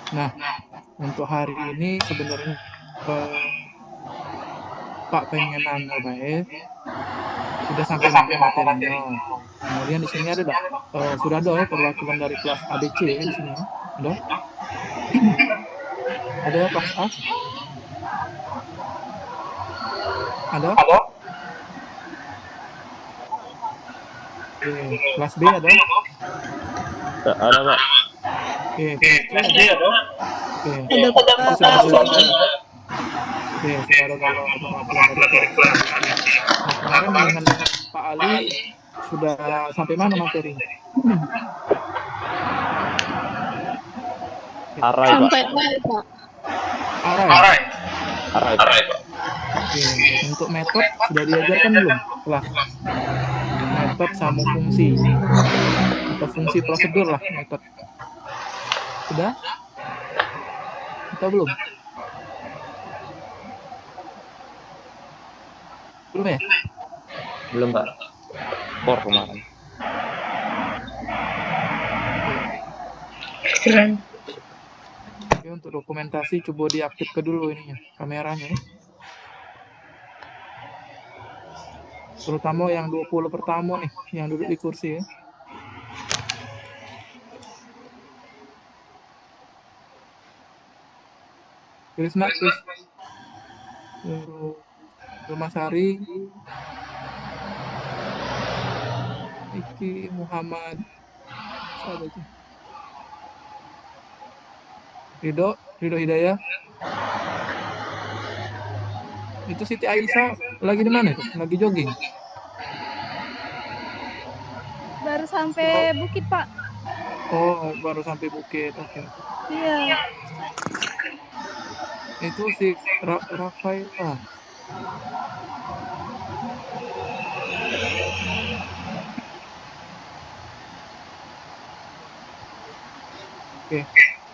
Nah, untuk hari ini sebenarnya eh, Pak pengen nanya baik, sudah sampai mana materinya? Kemudian di sini ada dak? Sudah ada ya perwakilan dari kelas ABC ya di sini ya? Ada? Ada ya kelas A? Ada? Oke, kelas B ada? Ada Pak. Oke, kelas C ada? Oke, Ada berarti Pak. sudah ada 5 ya? Oke, sudah ada kalau perwakilan dari kelas ABC. Nah, kemarin dengan Pak Ali sudah sampai mana materinya? Oke, Arai Pak. Sampai mana, Pak? arah ya? Arai Pak. Oke, untuk metode sudah diajarkan belum? Kelas metode sama fungsi atau fungsi prosedur lah metode. Sudah atau belum? Belum ya? Belum Pak. Kor kemarin. Oke. Keren. Oke, untuk dokumentasi coba diaktifkan dulu ininya, kameranya ya. Terutama yang 20 pertama nih, yang duduk di kursi ya. Krisna, Kris, Mas Hari, Iki, Muhammad, siapa itu? Ridho Hidayah. Itu Siti Aisyah lagi di mana itu? Lagi jogging. Baru sampai Bukit, Pak. Oh, baru sampai Bukit. Oke. Iya. Itu si Rafaela. Oke.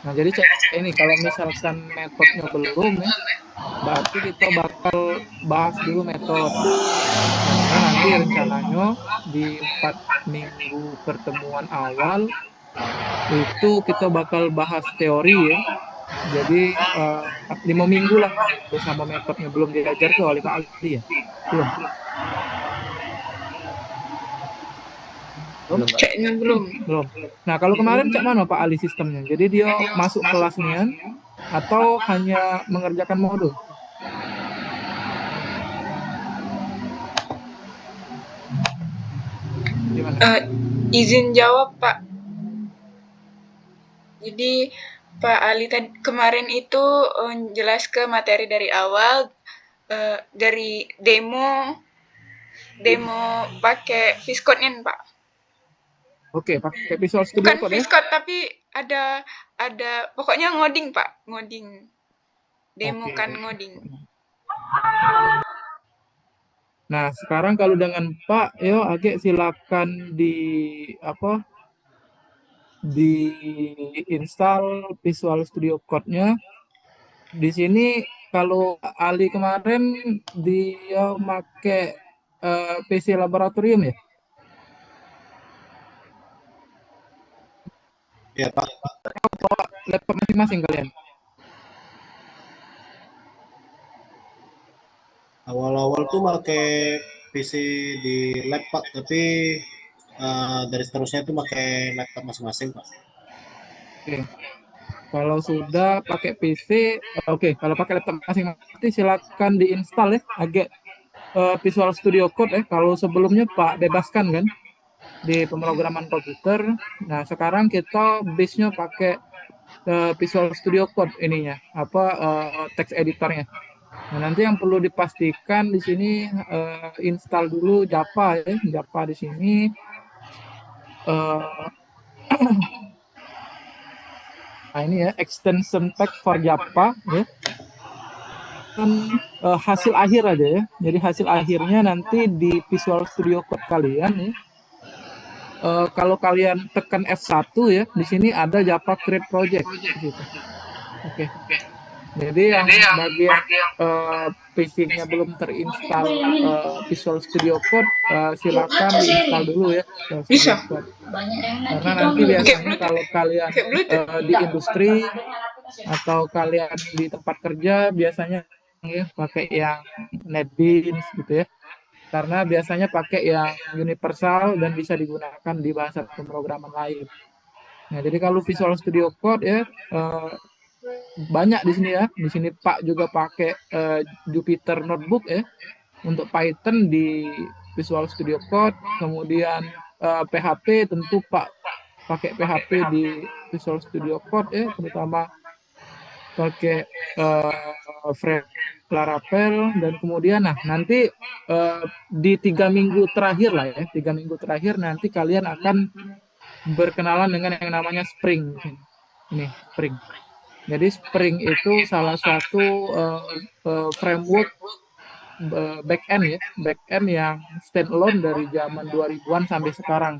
Nah, jadi cek ini kalau misalkan metodenya belum ya, berarti kita bakal bahas dulu metode. Karena nanti rencananya di 4 minggu pertemuan awal itu kita bakal bahas teori ya. Jadi 5 minggu lah sama metodenya belum diajar tuh oleh Pak Ali ya. Belum. Belum. Kayaknya belum. Belum. Nah, kalau kemarin cak mana Pak Ali sistemnya? Jadi dia masuk kelasnya atau hanya mengerjakan modul? Gimana? Izin jawab Pak. Jadi Pak Ali tadi kemarin itu jelas ke materi dari awal, dari demo pakai Viscode-nya Pak. Oke, pakai Visual Studio Bukan Code ya? Viscode tapi ada pokoknya ngoding Pak, ngoding. Demo Oke. kan ngoding. Nah, sekarang kalau dengan Pak, yo Age silakan di install Visual Studio Code-nya. Di sini kalau Ali kemarin dia make PC laboratorium ya? Ya Pak, Laptop masing-masing kalian. awal-awal tuh pakai PC di lab Pak, tapi dari seterusnya itu pakai laptop masing-masing Pak. Oke. Kalau sudah pakai PC, oke. Kalau pakai laptop masing-masing silakan diinstal ya, agak Visual Studio Code ya. Kalau sebelumnya Pak bebaskan kan di pemrograman komputer. Nah, sekarang kita base-nya pakai Visual Studio Code ininya, text editornya. Nah, nanti yang perlu dipastikan di sini install dulu Java ya, Java di sini. Uh, nah ini ya extension pack for Java ya. Kan hasil akhir aja ya. Jadi hasil akhirnya nanti di Visual Studio Code kalian ya. Kalau kalian tekan F1 ya, di sini ada Java Create Project di situ. Oke. Jadi yang bagian PC-nya belum terinstall Visual Studio Code, silakan diinstal dulu ya Visual Studio Code. Karena nanti biasanya kalau kalian di industri atau kalian di tempat kerja biasanya ya pakai yang NetBeans gitu ya. Karena biasanya pakai yang universal dan bisa digunakan di bahasa pemrograman lain. Nah, jadi kalau Visual Studio Code ya banyak di sini ya. Di sini Pak juga pakai Jupyter Notebook ya untuk Python di Visual Studio Code. Kemudian PHP tentu Pak pakai PHP di Visual Studio Code ya, terutama pakai Laravel. Dan kemudian nanti di 3 minggu terakhir lah ya, 3 minggu terakhir nanti kalian akan berkenalan dengan yang namanya Spring. Ini Spring. Jadi Spring itu salah satu framework backend ya, backend yang standalone dari zaman 2000-an sampai sekarang.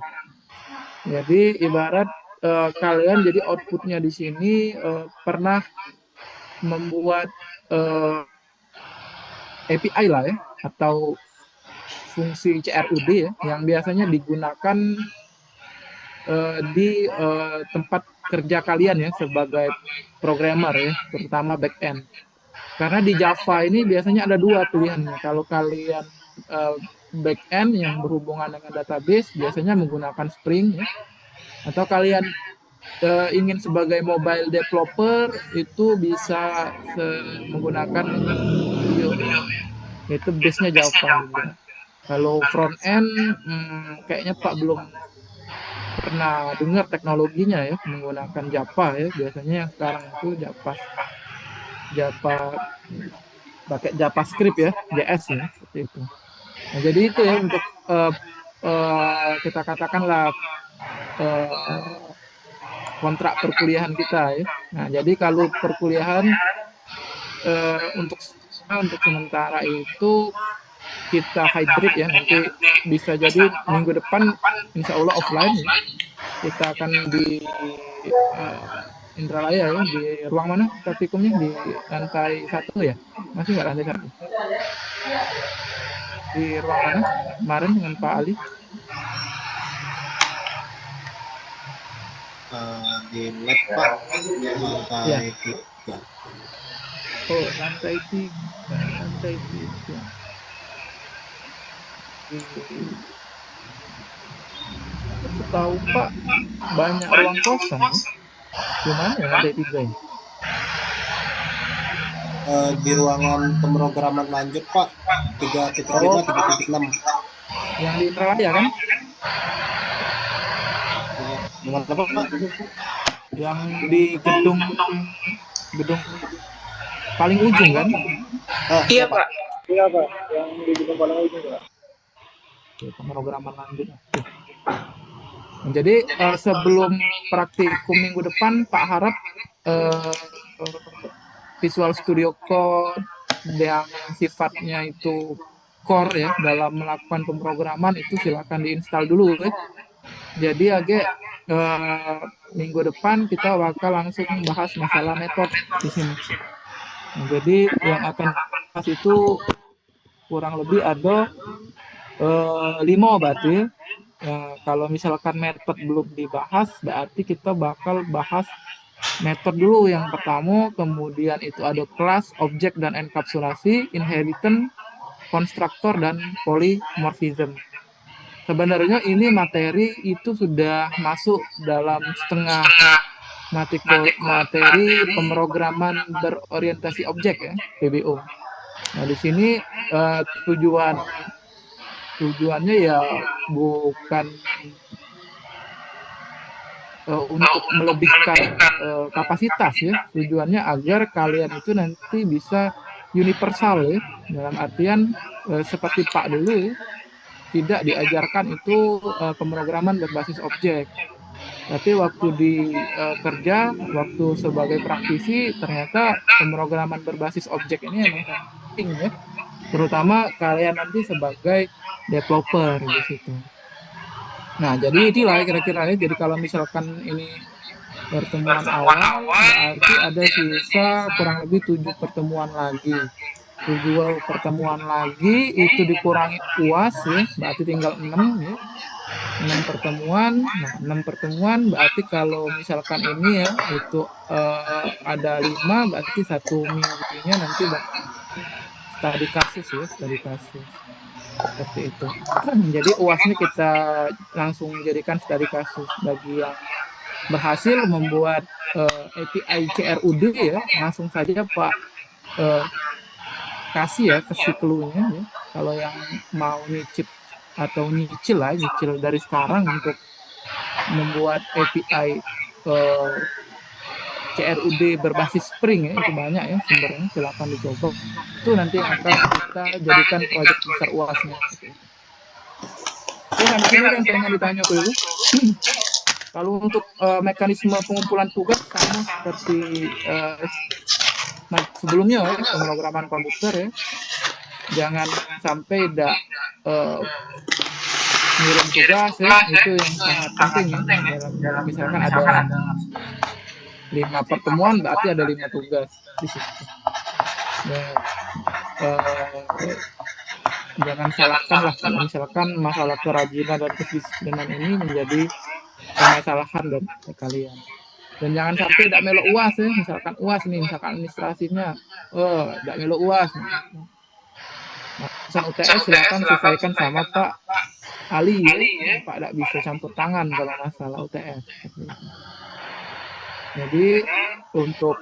Jadi ibarat kalian jadi outputnya di sini pernah membuat API lah ya, atau fungsi CRUD ya, yang biasanya digunakan di tempat kerja kalian ya sebagai programmer ya, terutama backend. Karena di Java ini biasanya ada dua pilihan. Kalau kalian backend yang berhubungan dengan database biasanya menggunakan Spring ya, atau kalian ingin sebagai mobile developer itu bisa menggunakan Studio ya. Itu base-nya Java juga. Kalau front end kayaknya Pak belum pernah dengar teknologinya ya menggunakan Java ya. Biasanya yang sekarang itu Java pakai JavaScript ya, JS ya, seperti itu. Nah, jadi itu ya untuk kita katakanlah kontrak perkuliahan kita ya. Nah, jadi kalau perkuliahan untuk sementara itu kita hybrid ya, nanti bisa jadi minggu depan insya Allah offline ya. Kita akan di Indralaya ya, di ruang mana praktikumnya, di lantai 1 ya, masih nggak lantai 1? Di ruang mana kemarin dengan Pak Ali? Di lab Pak, lantai 3. Oh, lantai 3, lantai 3. Tahu Pak, banyak ruang kosong ya. Gimana ya lantai 3 ya? Di ruangan pemrograman lanjut Pak, 3.5, 3.6. Yang di Indralaya kan? Gimana Pak? Yang di gedung paling ujung kan? Iya Pak. Iya Pak, yang di gedung paling ujung Pak. Pemrograman lanjut. Jadi sebelum praktikum minggu depan Pak harap Visual Studio Code yang sifatnya itu core ya dalam melakukan pemrograman itu silakan diinstal dulu ya. Jadi agak minggu depan kita bakal langsung bahas masalah metode di sini. Nah, jadi yang akan bahas itu kurang lebih ada 5 berarti. Kalau misalkan metode belum dibahas, berarti kita bakal bahas metode dulu yang pertama, kemudian itu ada kelas, objek dan enkapsulasi, inheritance, konstruktor dan polymorphism. Sebenarnya ini materi itu sudah masuk dalam setengah materi pemrograman berorientasi objek ya, PBO. Nah, di sini tujuannya ya bukan untuk melebihkan kapasitas ya, tujuannya agar kalian itu nanti bisa universal ya, dalam artian seperti Pak dulu ya, tidak diajarkan itu pemrograman berbasis objek, tapi waktu di kerja, waktu sebagai praktisi ternyata pemrograman berbasis objek ini emang penting ya, terutama kalian nanti sebagai developer di situ. Nah, jadi inilah kira-kira ya. Jadi kalau misalkan ini pertemuan awal, berarti ada sisa kurang lebih 7 pertemuan lagi. 7 pertemuan lagi itu dikurangi UAS ya, berarti tinggal 6 ya. 6 pertemuan. Nah, 6 pertemuan berarti kalau misalkan ini ya itu ada 5, berarti 1 minggunya nanti studi kasus ya, studi kasus. Seperti itu. Jadi UASnya kita langsung jadikan studi kasus. Bagi yang berhasil membuat API CRUD ya, langsung saja Pak kasih clue-nya ya. Kalau yang mau nyicip atau nyicil dari sekarang untuk membuat API CRUD berbasis Spring ya, itu banyak ya sumbernya, silakan dicoba. Itu nanti akan kita jadikan proyek besar UASnya. Oke, sampai sini ada yang pengen ditanya dulu. Kalau untuk mekanisme pengumpulan tugas sama seperti sebelumnya ya, pemrograman komputer ya. Jangan sampai tidak ngirim tugas ya, itu yang sangat penting ya. Dalam misalkan ada 5 pertemuan berarti ada 5 tugas di situ. Dan, jangan salahkan lah kalau misalkan masalah kerajinan dan kedisiplinan ini menjadi permasalahan dari kalian. Dan jangan sampai tidak melo UAS ya, misalkan UAS nih, misalkan administrasinya tidak melo UAS. Nah, urusan UTS silakan selesaikan sama Pak Ali ya. Pak tidak bisa campur tangan kalau masalah UTS. Jadi untuk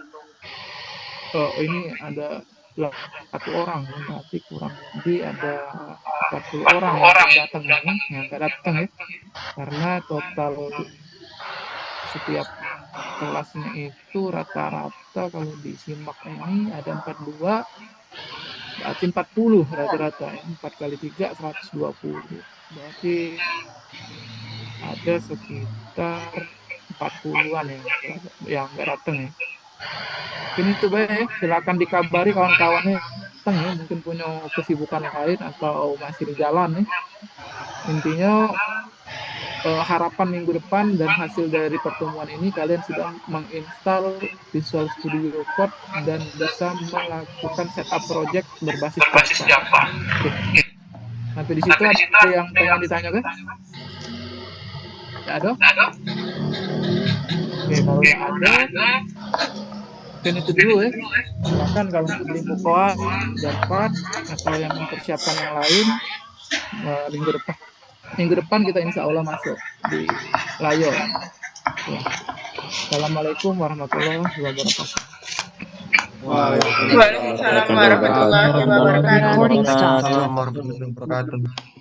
ini ada 1 orang, berarti kurang lebih ada 40 orang yang datang ya. Karena total setiap kelasnya itu rata-rata kalau disimak ini ada 42, berarti 40 rata-rata ya. 4 kali 3 120, berarti ada sekitar 40-an yang nggak datang ya. Mungkin itu baik ya, silakan dikabari kawan-kawannya datang ya, mungkin punya kesibukan lain atau masih di jalan ya. Intinya harapan minggu depan dan hasil dari pertemuan ini kalian sudah menginstal Visual Studio Code dan bisa melakukan setup project berbasis Java. Oke. Sampai di situ ada yang pengen ditanyakan? Tidak ada? Oke, kalau tidak ada, mungkin itu dulu ya. Silakan kalau untuk link Kokoa dan Part atau yang mempersiapkan yang lain minggu depan kita insya Allah masuk di Layo. Ya. Assalamualaikum warahmatullahi wabarakatuh. Waalaikumsalam warahmatullahi wabarakatuh. Waalaikumsalam warahmatullahi wabarakatuh.